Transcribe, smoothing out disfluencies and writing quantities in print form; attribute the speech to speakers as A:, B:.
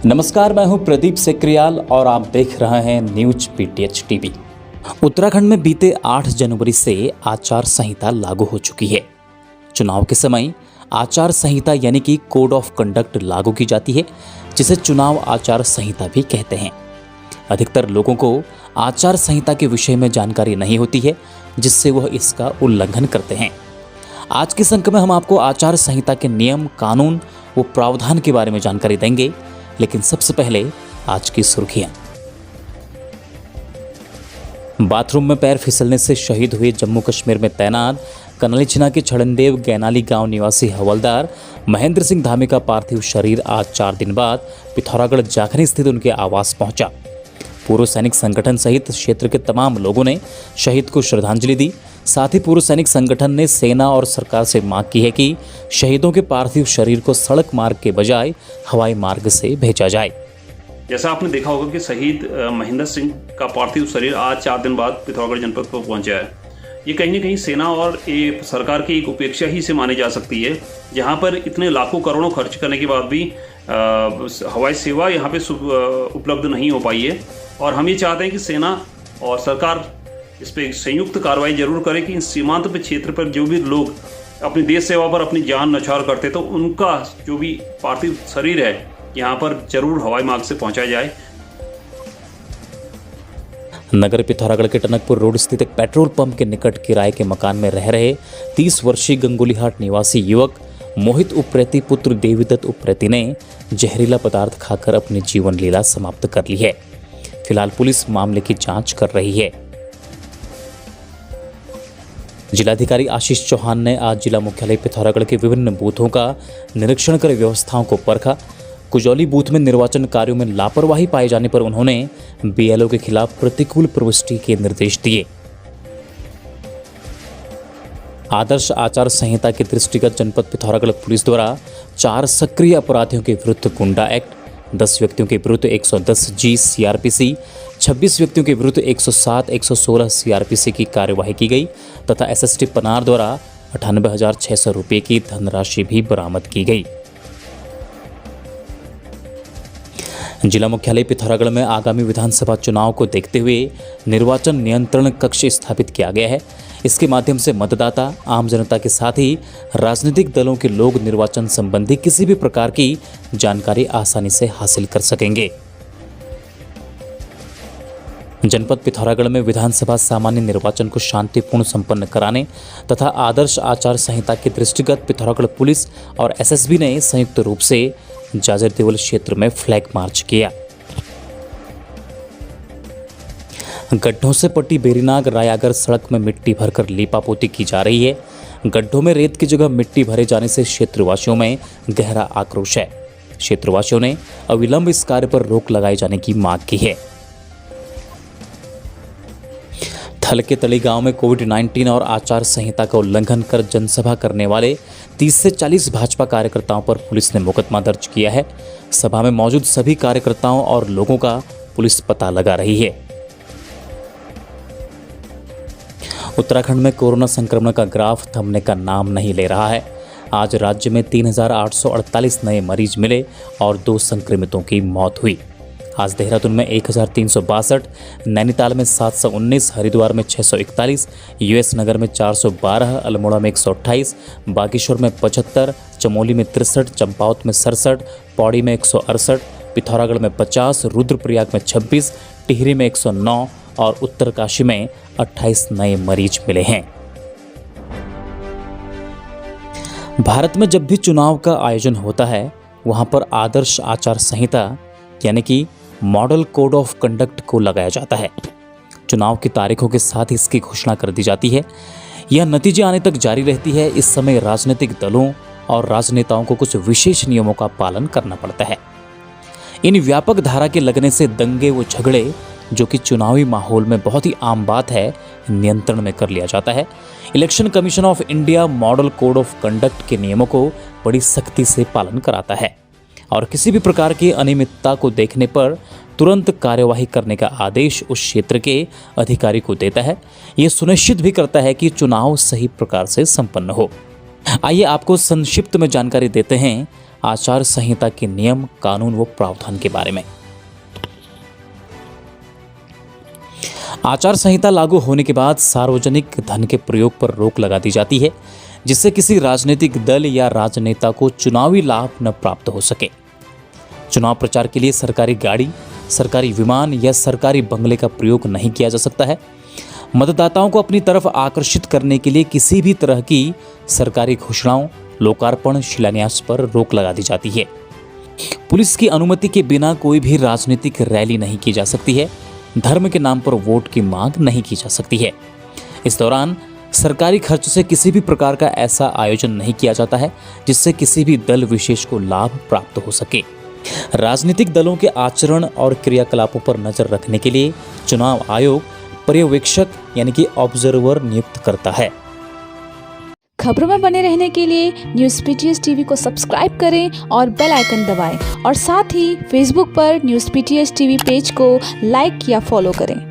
A: नमस्कार, मैं हूं प्रदीप सेक्रियाल और आप देख रहे हैं न्यूज पीटीएच टीवी। उत्तराखंड में बीते 8 जनवरी से आचार संहिता लागू हो चुकी है। चुनाव के समय आचार संहिता यानी कि कोड ऑफ कंडक्ट लागू की जाती है, जिसे चुनाव आचार संहिता भी कहते हैं। अधिकतर लोगों को आचार संहिता के विषय में जानकारी नहीं होती है, जिससे वह इसका उल्लंघन करते हैं। आज के अंक में हम आपको आचार संहिता के नियम, कानून व प्रावधान के बारे में जानकारी देंगे, लेकिन सबसे पहले आज की सुर्खियां। बाथरूम में पैर फिसलने से शहीद हुए जम्मू कश्मीर में तैनात कनलीछिना के छड़नदेव गैनाली गांव निवासी हवलदार महेंद्र सिंह धामी का पार्थिव शरीर आज 4 दिन बाद पिथौरागढ़ जाखनी स्थित उनके आवास पहुंचा। पूर्व सैनिक संगठन सहित क्षेत्र के तमाम लोगों ने शहीद को श्रद्धांजलि दी। साथ ही पूर्व सैनिक संगठन ने सेना और सरकार से मांग की है कि शहीदों के पार्थिव शरीर को सड़क मार्ग के बजाय हवाई मार्ग से भेजा जाए।
B: जैसा आपने देखा होगा कि शहीद महेंद्र सिंह का पार्थिव शरीर आज 4 दिन बाद पिथौरागढ़ जनपद को पहुंचा है। ये कहीं न कहीं सेना और सरकार की एक उपेक्षा ही से मानी जा सकती है, जहां पर इतने लाखों करोड़ों खर्च करने के बाद भी हवाई सेवा यहाँ पे उपलब्ध नहीं हो पाई है। और हम ये चाहते हैं कि सेना और सरकार इस पर संयुक्त कार्रवाई जरूर करे कि इन सीमांत पे क्षेत्र पर जो भी लोग अपनी देश सेवा पर अपनी जान न्यौछावर करते तो उनका जो भी पार्थिव शरीर है यहाँ पर जरूर हवाई मार्ग से पहुंचाया जाए।
A: नगर पिथौरागढ़ के टनकपुर रोड स्थित एक पेट्रोल पंप के निकट किराए के मकान में रह रहे 30 वर्षीय गंगुलीहाट निवासी युवक मोहित उप्रेती पुत्र देवीदत्त उप्रेती ने जहरीला पदार्थ खाकर अपनी जीवन लीला समाप्त कर ली है। फिलहाल पुलिस मामले की जांच कर रही है। जिलाधिकारी आशीष चौहान ने आज जिला मुख्यालय पिथौरागढ़ के विभिन्न बूथों का निरीक्षण कर व्यवस्थाओं को परखा। कुजौली बूथ में निर्वाचन कार्यों में लापरवाही पाए जाने पर उन्होंने बीएलओ के खिलाफ प्रतिकूल प्रविष्टि के निर्देश दिए। आदर्श आचार संहिता के दृष्टिगत जनपद पिथौरागढ़ पुलिस द्वारा 4 सक्रिय अपराधियों के विरुद्ध गुंडा एक्ट, 10 व्यक्तियों के विरुद्ध 110 जी सीआरपीसी, 26 व्यक्तियों के विरुद्ध 107, 116 सीआरपीसी की कार्यवाही की गई तथा एसएसटी पनार द्वारा 98,600 रुपये की धनराशि भी बरामद की गई। जिला मुख्यालय पिथौरागढ़ में आगामी विधानसभा चुनाव को देखते हुए निर्वाचन नियंत्रण कक्ष स्थापित किया गया है। इसके माध्यम से मतदाता, आम जनता के साथ ही राजनीतिक दलों के लोग निर्वाचन संबंधी किसी भी प्रकार की जानकारी आसानी से हासिल कर सकेंगे। जनपद पिथौरागढ़ में विधानसभा सामान्य निर्वाचन को शांतिपूर्ण संपन्न कराने तथा आदर्श आचार संहिता के दृष्टिगत पिथौरागढ़ पुलिस और एसएसबी ने संयुक्त रूप से जाजर देवल क्षेत्र में फ्लैग मार्च किया। गड्ढों से पट्टी बेरीनाग रायागढ़ सड़क में मिट्टी भरकर लीपापोती की जा रही है। गड्ढों में रेत की जगह मिट्टी भरे जाने से क्षेत्रवासियों में गहरा आक्रोश है। क्षेत्रवासियों ने अविलंब इस कार्य पर रोक लगाए जाने की मांग की है। थल के तली गांव में कोविड-19 और आचार संहिता का उल्लंघन कर जनसभा करने वाले 30 से 40 भाजपा कार्यकर्ताओं पर पुलिस ने मुकदमा दर्ज किया है। सभा में मौजूद सभी कार्यकर्ताओं और लोगों का पुलिस पता लगा रही है। उत्तराखंड में कोरोना संक्रमण का ग्राफ थमने का नाम नहीं ले रहा है। आज राज्य में 3,848 नए मरीज मिले और 2 संक्रमितों की मौत हुई। आज देहरादून में 1,362, नैनीताल में 719, हरिद्वार में 641, यूएस नगर में 412, अल्मोड़ा में 128, बागेश्वर में 75, चमोली में 63, चंपावत में 67, पौड़ी में 168, पिथौरागढ़ में 50, रुद्रप्रयाग में 26, टिहरी में 109 और उत्तरकाशी में 28 नए मरीज मिले हैं। भारत में जब भी चुनाव का आयोजन होता है, वहां पर आदर्श आचार संहिता यानी कि मॉडल कोड ऑफ कंडक्ट को लगाया जाता है। चुनाव की तारीखों के साथ इसकी घोषणा कर दी जाती है। यह नतीजे आने तक जारी रहती है। इस समय राजनीतिक दलों और राजनेताओं को कुछ विशेष नियमों का पालन करना पड़ता है। इन व्यापक धारा के लगने से दंगे व झगड़े, जो कि चुनावी माहौल में बहुत ही आम बात है, नियंत्रण में कर लिया जाता है। Election commission of India model code of conduct के नियमों को बड़ी सख्ती से पालन कराता है और किसी भी प्रकार की अनियमितता को देखने पर तुरंत कार्यवाही करने का आदेश उस क्षेत्र के अधिकारी को देता है। ये सुनिश्चित भी करता है कि चुनाव सही प्रकार से संपन्न हो। आइए आपको संक्षिप्त में जानकारी देते हैं आचार संहिता के नियम, कानून व प्रावधान के बारे में। आचार संहिता लागू होने के बाद सार्वजनिक धन के प्रयोग पर रोक लगा दी जाती है, जिससे किसी राजनीतिक दल या राजनेता को चुनावी लाभ न प्राप्त हो सके। चुनाव प्रचार के लिए सरकारी गाड़ी, सरकारी विमान या सरकारी बंगले का प्रयोग नहीं किया जा सकता है। मतदाताओं को अपनी तरफ आकर्षित करने के लिए किसी भी तरह की सरकारी घोषणाओं, लोकार्पण, शिलान्यास पर रोक लगा दी जाती है। पुलिस की अनुमति के बिना कोई भी राजनीतिक रैली नहीं की जा सकती है। धर्म के नाम पर वोट की मांग नहीं की जा सकती है। इस दौरान सरकारी खर्च से किसी भी प्रकार का ऐसा आयोजन नहीं किया जाता है जिससे किसी भी दल विशेष को लाभ प्राप्त हो सके। राजनीतिक दलों के आचरण और क्रियाकलापों पर नजर रखने के लिए चुनाव आयोग पर्यवेक्षक यानी कि ऑब्जर्वर नियुक्त करता है।
C: खबरों में बने रहने के लिए न्यूज़ पीटीएस टीवी को सब्सक्राइब करें और बेल आइकन दबाएं और साथ ही फेसबुक पर न्यूज़ पीटीएस टीवी पेज को लाइक या फॉलो करें।